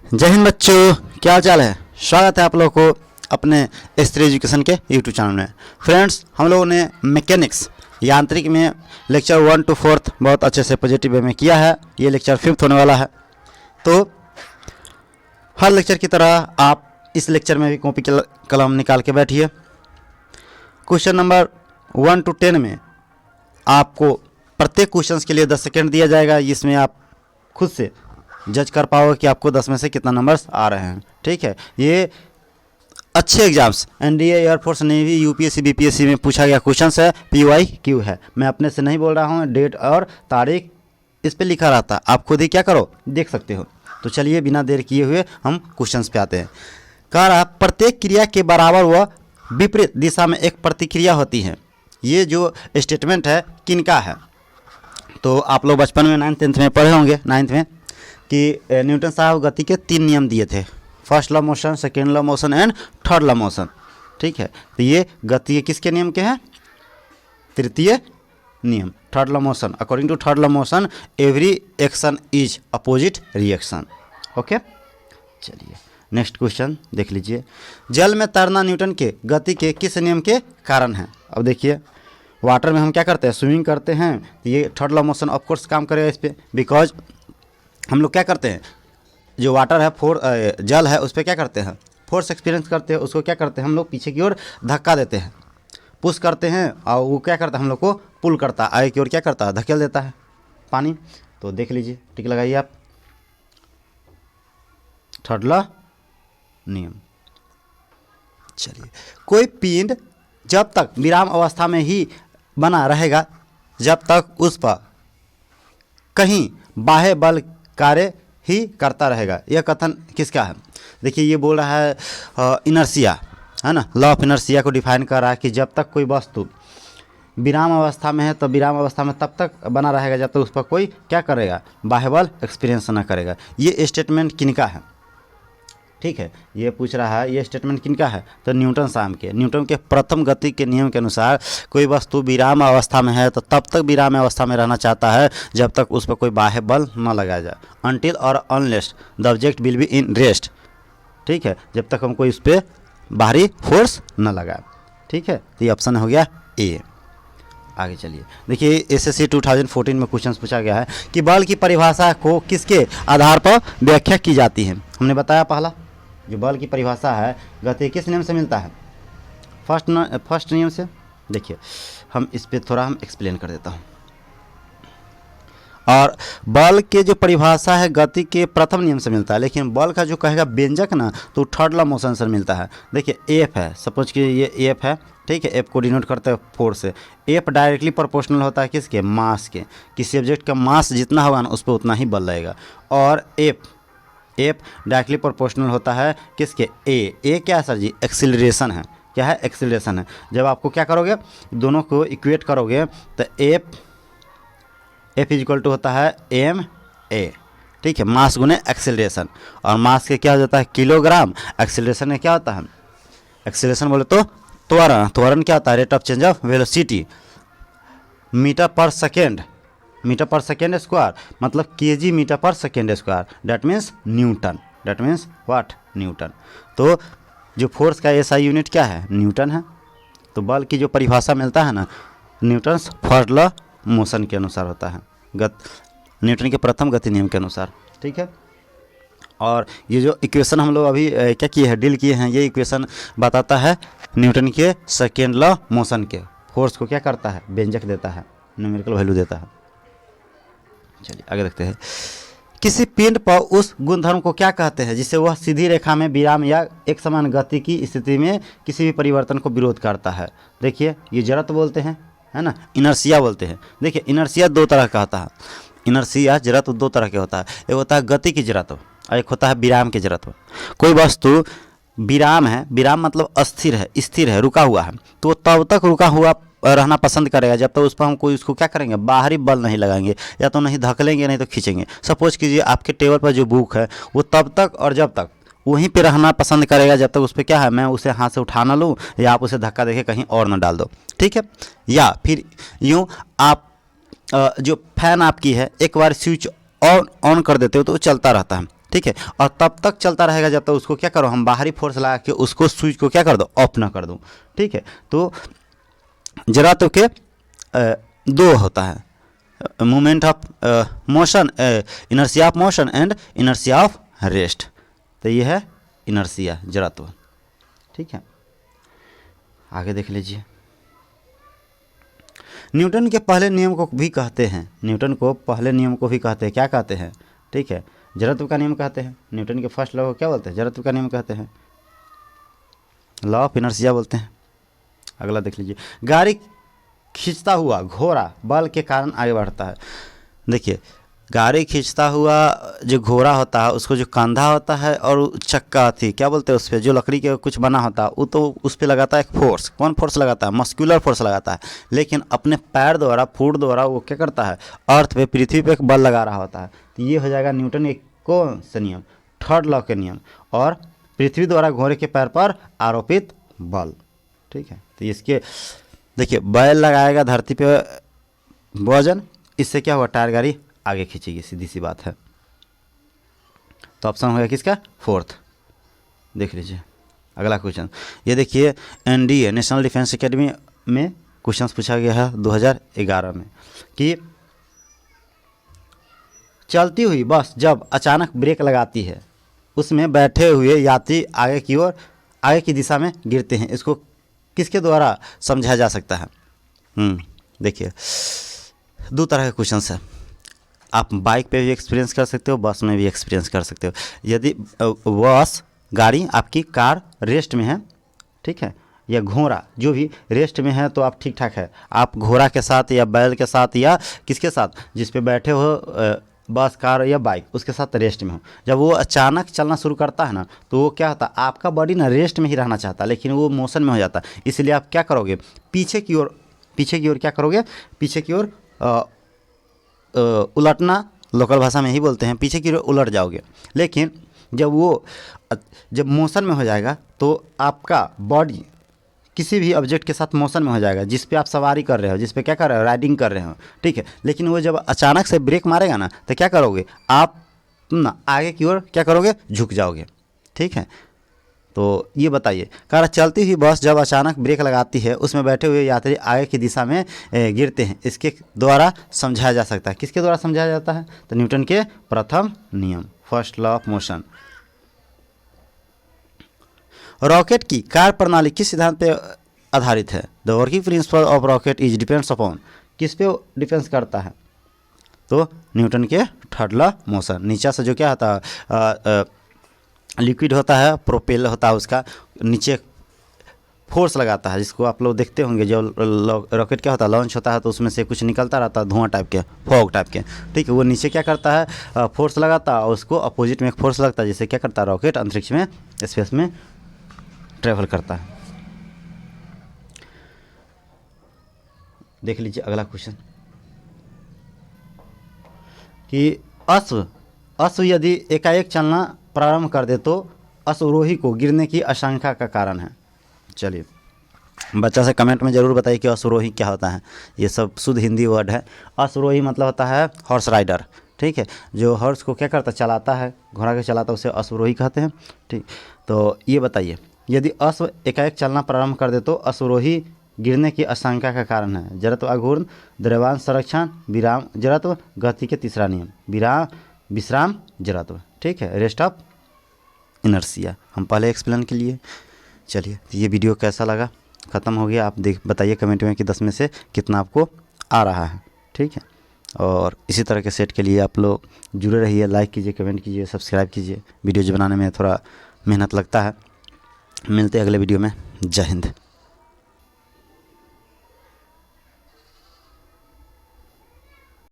जय हिंद बच्चों, क्या हाल चाल है। स्वागत है आप लोगों को अपने स्त्री एजुकेशन के यूट्यूब चैनल में। फ्रेंड्स, हम लोगों ने मैकेनिक्स यांत्रिक में लेक्चर 1 to 4 बहुत अच्छे से पॉजिटिव वे में किया है। ये लेक्चर 5th होने वाला है। तो हर लेक्चर की तरह आप इस लेक्चर में भी कॉपी कलम निकाल के बैठिए। क्वेश्चन नंबर 1 to 10 में आपको प्रत्येक क्वेश्चन के लिए 10 सेकेंड दिया जाएगा। इसमें आप खुद से जज कर पाओगे कि आपको 10 में से कितना नंबर्स आ रहे हैं। ठीक है, ये अच्छे exams NDA, air force, navy, UPSC, BPSC में पूछा गया क्वेश्चन है। PYQ है। मैं अपने से नहीं बोल रहा हूँ, डेट और तारीख इस पे लिखा रहता। आप खुद ही क्या करो, देख सकते हो। तो चलिए बिना देर किए हुए हम क्वेश्चंस पे आते हैं। कह रहा प्रत्येक क्रिया के बराबर व विपरीत दिशा में एक प्रतिक्रिया होती है। ये जो स्टेटमेंट है किनका है? तो आप लोग बचपन में 9th 10th में पढ़े होंगे, 9th में, कि न्यूटन साहब गति के 3 नियम दिए थे। First law motion, second law motion and third law motion. ठीक है, तो ये गति के किसके नियम के हैं? तृतीय नियम, third law motion. According to third law motion every action is opposite reaction. Okay, चलिए नेक्स्ट क्वेश्चन देख लीजिए। जल में तैरना न्यूटन के गति के किस नियम के कारण है? अब देखिए, वाटर में हम क्या करते हैं, स्विमिंग करते हैं, तो ये थर्ड लॉ मोशन ऑफकोर्स काम करेगा इस पर। बिकॉज हम लोग क्या करते हैं, जो वाटर है, जल है, उस पर क्या करते हैं, फोर्स एक्सपीरियंस करते हैं। उसको क्या करते हैं हम लोग, पीछे की ओर धक्का देते हैं, पुश करते हैं, और वो क्या करता है, हम लोग को पुल करता है, आगे की ओर क्या करता है, धकेल देता है पानी। तो देख लीजिए, टिक लगाइए आप, थर्ड लॉ नियम। चलिए, कोई पिंड जब तक विराम अवस्था में ही बना रहेगा जब तक उस पर कहीं बाह्य बल कार्य ही करता रहेगा। यह कथन किसका है? देखिए, ये बोल रहा है इनर्शिया, है ना, लॉ ऑफ इनर्शिया को डिफाइन कर रहा है कि जब तक कोई वस्तु विराम अवस्था में है तो विराम अवस्था में तब तक बना रहेगा जब तक उस पर कोई क्या करेगा, बाह्य बल एक्सपीरियंस ना करेगा। ये स्टेटमेंट किनका है? ठीक है, ये पूछ रहा है ये स्टेटमेंट किनका है? तो न्यूटन साहब के। न्यूटन के प्रथम गति के नियम के अनुसार कोई वस्तु विराम अवस्था में है तो तब तक विराम अवस्था में रहना चाहता है जब तक उस पर कोई बाह्य बल न लगाया जाए। अनटिल और unless the object will be in rest. ठीक है, जब तक हम कोई उस पर बाहरी फोर्स न लगाए। ठीक है, तो ये ऑप्शन हो गया ए। आगे चलिए, देखिए SSC 2014 में क्वेश्चन पूछा गया है कि बल की परिभाषा को किसके आधार पर व्याख्या की जाती है? हमने बताया पहला, जो बल की परिभाषा है गति किस नियम से मिलता है? फर्स्ट नियम से। देखिए, हम इस पे थोड़ा हम एक्सप्लेन कर देता हूँ। और बल के जो परिभाषा है गति के प्रथम नियम से मिलता है, लेकिन बल का जो कहेगा व्यंजक ना, तो थर्ड लॉ मोशन से मिलता है। देखिए, एफ है, सपोज कि ये एफ है। ठीक है, एफ को डिनोट करते हैं फोर्स से। एफ डायरेक्टली प्रोपोर्शनल होता है किसके? मास के। किसी ऑब्जेक्ट का मास जितना होगा ना उस पर उतना ही बल लगेगा। और एफ डायरेक्टली प्रोपोर्शनल होता है किसके? ए क्या है सर जी? एक्सीलरेशन है। क्या है? एक्सीलरेशन है। जब आपको क्या करोगे, दोनों को इक्वेट करोगे तो एफ इक्वल टू होता है ma। ठीक है, मास गुने एक्सीलरेशन। और मास के क्या हो जाता है? किलोग्राम। एक्सीलरेशन में क्या होता है? एक्सीलरेशन बोले तो त्वरण। त्वरण क्या होता है? Rate of change of velocity. Metre पर सेकेंड स्क्वायर मतलब kg मीटर पर second square, that means Newton. That means what? Newton. तो जो फोर्स का SI यूनिट क्या है? न्यूटन है। तो बल की जो परिभाषा मिलता है ना, न्यूटन्स फर्स्ट लॉ मोशन के अनुसार होता है, न्यूटन के प्रथम गति नियम के अनुसार। ठीक है, और ये जो इक्वेशन हम लोग अभी क्या किए हैं, डील किए हैं, ये इक्वेशन बताता है न्यूटन के सेकेंड लॉ मोशन के। फोर्स को क्या करता है? व्यंजक देता है, न्यूमेरिकल वैल्यू देता है। चलिए आगे देखते हैं। किसी पिंड पर उस गुणधर्म को क्या कहते हैं जिससे वह सीधी रेखा में विराम या एक समान गति की स्थिति में किसी भी परिवर्तन को विरोध करता है? देखिए, ये जड़त्व बोलते हैं, है ना, इनर्शिया बोलते हैं। देखिए, इनर्शिया 2 तरह का होता है। इनर्शिया जड़त्व 2 तरह के होता है। एक होता है गति की जड़त्व और एक होता है विराम की जड़त्व। कोई वस्तु विराम है, विराम मतलब अस्थिर है, स्थिर है, रुका हुआ है, तो तब तक रुका हुआ रहना पसंद करेगा जब तक उस पर हम कोई उसको क्या करेंगे, बाहरी बल नहीं लगाएंगे, या तो नहीं धकेलेंगे नहीं तो खींचेंगे। सपोज कीजिए आपके टेबल पर जो बुक है वो तब तक और जब तक वहीं पे रहना पसंद करेगा जब तक उस पर क्या है, मैं उसे हाथ से उठा ना लूँ या आप उसे धक्का देके कहीं और ना डाल दो। ठीक है, या फिर यूँ आप जो फैन आपकी है एक बार स्विच ऑन कर देते हो तो वो चलता रहता है, ठीक है, और तब तक चलता रहेगा जब तक उसको क्या करो, हम बाहरी फोर्स लगा के उसको स्विच को क्या कर दो, ऑफ ना कर दूँ। ठीक है, तो जड़त्व के दो होता है, movement of motion, inertia of motion and inertia of rest. तो ये है इनर्शिया, जड़त्व। ठीक है, आगे देख लीजिए। न्यूटन के पहले नियम को भी कहते हैं, न्यूटन को पहले नियम को भी कहते हैं, क्या कहते हैं? ठीक है, जड़त्व का नियम कहते हैं। न्यूटन के फर्स्ट लॉ को क्या बोलते हैं? जड़त्व का नियम कहते हैं, लॉ ऑफ इनर्शिया बोलते हैं। अगला देख लीजिए, गाड़ी खींचता हुआ घोड़ा बल के कारण आगे बढ़ता है। देखिए, गाड़ी खींचता हुआ जो घोड़ा होता है उसको जो कंधा होता है और चक्का थी क्या बोलते हैं, उस पर जो लकड़ी के कुछ बना होता है वो तो उस पर लगाता है एक फोर्स। कौन फोर्स लगाता है? मस्कुलर फोर्स लगाता है। लेकिन अपने पैर द्वारा, फुट द्वारा वो क्या करता है, अर्थ पे, पृथ्वी पे एक बल लगा रहा होता है। तो ये हो जाएगा न्यूटन के कौन से नियम? थर्ड लॉ के नियम, और पृथ्वी द्वारा घोड़े के पैर पर आरोपित बल। ठीक है, तो इसके देखिए, बैल लगाएगा धरती पे वजन, इससे क्या हुआ, टायर गाड़ी आगे खींचेगी, सीधी सी बात है। तो ऑप्शन हो गया किसका? फोर्थ। देख लीजिए अगला क्वेश्चन, ये देखिए एनडीए नेशनल डिफेंस एकेडमी में क्वेश्चन पूछा गया है 2011 में कि चलती हुई बस जब अचानक ब्रेक लगाती है उसमें बैठे हुए यात्री आगे की ओर, आगे की दिशा में गिरते हैं, इसको किसके द्वारा समझाया जा सकता है? देखिए, दो तरह के क्वेश्चन है। आप बाइक पे भी एक्सपीरियंस कर सकते हो, बस में भी एक्सपीरियंस कर सकते हो। यदि बस गाड़ी आपकी कार रेस्ट में है, ठीक है, या घोड़ा जो भी रेस्ट में है, तो आप ठीक ठाक है। आप घोड़ा के साथ या बैल के साथ या किसके साथ, जिस पे बैठे हो, बस, कार या बाइक, उसके साथ रेस्ट में हो। जब वो अचानक चलना शुरू करता है ना, तो वो क्या होता है, आपका बॉडी ना रेस्ट में ही रहना चाहता है, लेकिन वो मोशन में हो जाता है। इसलिए आप क्या करोगे, पीछे की ओर क्या करोगे, पीछे की ओर उलटना, लोकल भाषा में ही बोलते हैं, पीछे की ओर उलट जाओगे। लेकिन जब मोशन में हो जाएगा तो आपका बॉडी किसी भी ऑब्जेक्ट के साथ मोशन में हो जाएगा, जिस पे आप सवारी कर रहे हो, जिस पे क्या कर रहे हो, राइडिंग कर रहे हो। ठीक है, लेकिन वो जब अचानक से ब्रेक मारेगा ना, तो क्या करोगे आप ना, आगे की ओर क्या करोगे, झुक जाओगे। ठीक है, तो ये बताइए, कार चलती हुई बस जब अचानक ब्रेक लगाती है उसमें बैठे हुए यात्री आगे की दिशा में गिरते हैं, इसके द्वारा समझाया जा सकता है। किसके द्वारा समझाया जाता है? तो न्यूटन के प्रथम नियम, first law of motion. Rocket की कार्य प्रणाली किस सिद्धांत पे आधारित है? The working principle of rocket is depends upon, किस पे डिपेंड्स करता है? तो न्यूटन के थर्ड लॉ मोशन। नीचे से जो क्या होता है, लिक्विड होता है, प्रोपेल होता है, उसका नीचे फोर्स लगाता है, जिसको आप लोग देखते होंगे। जब रॉकेट क्या होता है, लॉन्च होता है, तो उसमें से कुछ निकलता रहता है, धुआं टाइप के, फॉग टाइप के। ठीक है, वो नीचे क्या करता है, फोर्स लगाता है, और उसको अपोजिट में एक फोर्स लगता है, जिससे क्या करता है, रॉकेट अंतरिक्ष में, स्पेस में ट्रेवल करता है। देख लीजिए अगला क्वेश्चन कि अश्व यदि एकाएक चलना प्रारंभ कर दे तो अश्वरोही को गिरने की आशंका का कारण है। चलिए, बच्चा से कमेंट में ज़रूर बताइए कि अश्वरोही क्या होता है। ये सब शुद्ध हिंदी वर्ड है। अश्वरोही मतलब होता है हॉर्स राइडर। ठीक है, जो हॉर्स को क्या करता, चलाता है, घोड़ा के चलाता है, उसे अश्वरोही कहते हैं। ठीक, तो ये बताइए, यदि अश्व एकाएक चलना प्रारंभ कर दे तो अश्वरोही गिरने की आशंका का कारण है। जड़त्व अघूर्ण, द्रव्यांश संरक्षण, विराम जड़त्व, गति के तीसरा नियम, विश्राम जड़त्व। ठीक है, रेस्ट ऑफ इनर्शिया हम पहले एक्सप्लेन के लिए। चलिए, तो ये वीडियो कैसा लगा, ख़त्म हो गया। आप बताइए कमेंट में कि 10 में से कितना आपको आ रहा है। ठीक है, और इसी तरह के सेट के लिए आप लोग जुड़े रहिए, लाइक कीजिए, कमेंट कीजिए, सब्सक्राइब कीजिए। वीडियोज बनाने में थोड़ा मेहनत लगता है। मिलते हैं अगले वीडियो में। जय हिंद।